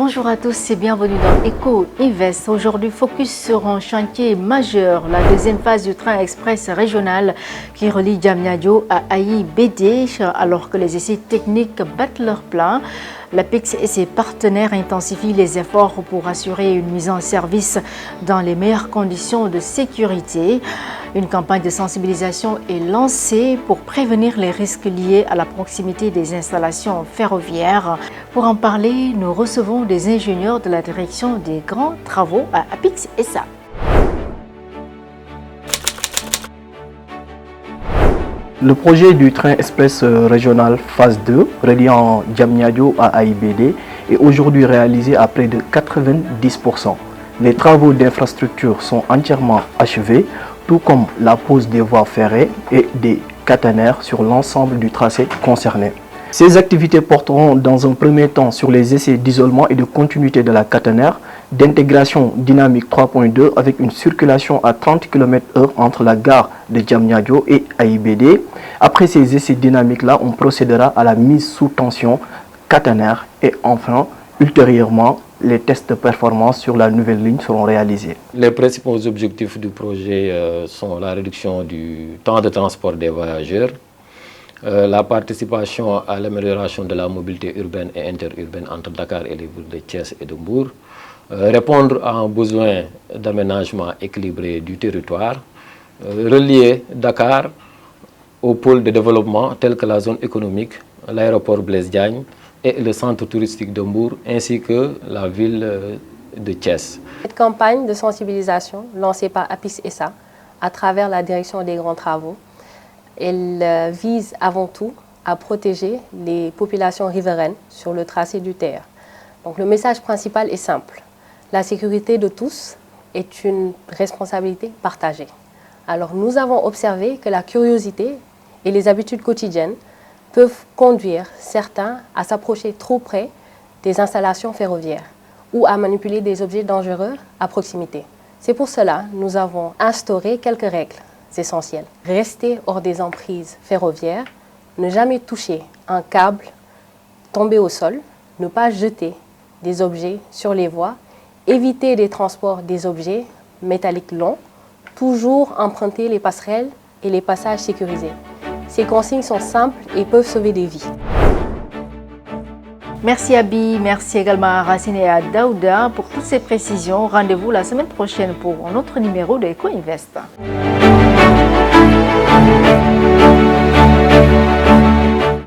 Bonjour à tous et bienvenue dans Eco Invest. Aujourd'hui, focus sur un chantier majeur, la deuxième phase du train express régional qui relie Diamniadio à AIBD. Alors que les essais techniques battent leur plein, l'APEX et ses partenaires intensifient les efforts pour assurer une mise en service dans les meilleures conditions de sécurité. Une campagne de sensibilisation est lancée pour prévenir les risques liés à la proximité des installations ferroviaires. Pour en parler, nous recevons des ingénieurs de la direction des grands travaux à APEX SA. Le projet du train express régional phase 2 reliant Diamniadio à AIBD est aujourd'hui réalisé à près de 90%. Les travaux d'infrastructure sont entièrement achevés, tout comme la pose des voies ferrées et des caténaires sur l'ensemble du tracé concerné. Ces activités porteront dans un premier temps sur les essais d'isolement et de continuité de la caténaire, d'intégration dynamique 3.2 avec une circulation à 30 km/h entre la gare de Diamniadio et AIBD. Après ces essais dynamiques-là, on procédera à la mise sous tension caténaire et enfin, ultérieurement, les tests de performance sur la nouvelle ligne seront réalisés. Les principaux objectifs du projet sont la réduction du temps de transport des voyageurs, la participation à l'amélioration de la mobilité urbaine et interurbaine entre Dakar et les villes de Thiès et de Mbour, répondre à un besoin d'aménagement équilibré du territoire, relier Dakar aux pôles de développement tels que la zone économique, l'aéroport Blaise Diagne et le centre touristique de Mbour ainsi que la ville de Thiès. Cette campagne de sensibilisation lancée par APEX SA à travers la direction des grands travaux, elle vise avant tout à protéger les populations riveraines sur le tracé du TER. Donc le message principal est simple. La sécurité de tous est une responsabilité partagée. Alors nous avons observé que la curiosité et les habitudes quotidiennes peuvent conduire certains à s'approcher trop près des installations ferroviaires ou à manipuler des objets dangereux à proximité. C'est pour cela que nous avons instauré quelques règles essentielles. Rester hors des emprises ferroviaires, ne jamais toucher un câble tombé au sol, ne pas jeter des objets sur les voies, éviter des transports des objets métalliques longs, toujours emprunter les passerelles et les passages sécurisés. Ces consignes sont simples et peuvent sauver des vies. Merci Abi, merci également à Racine et à Daouda pour toutes ces précisions. Rendez-vous la semaine prochaine pour un autre numéro de Eco Invest.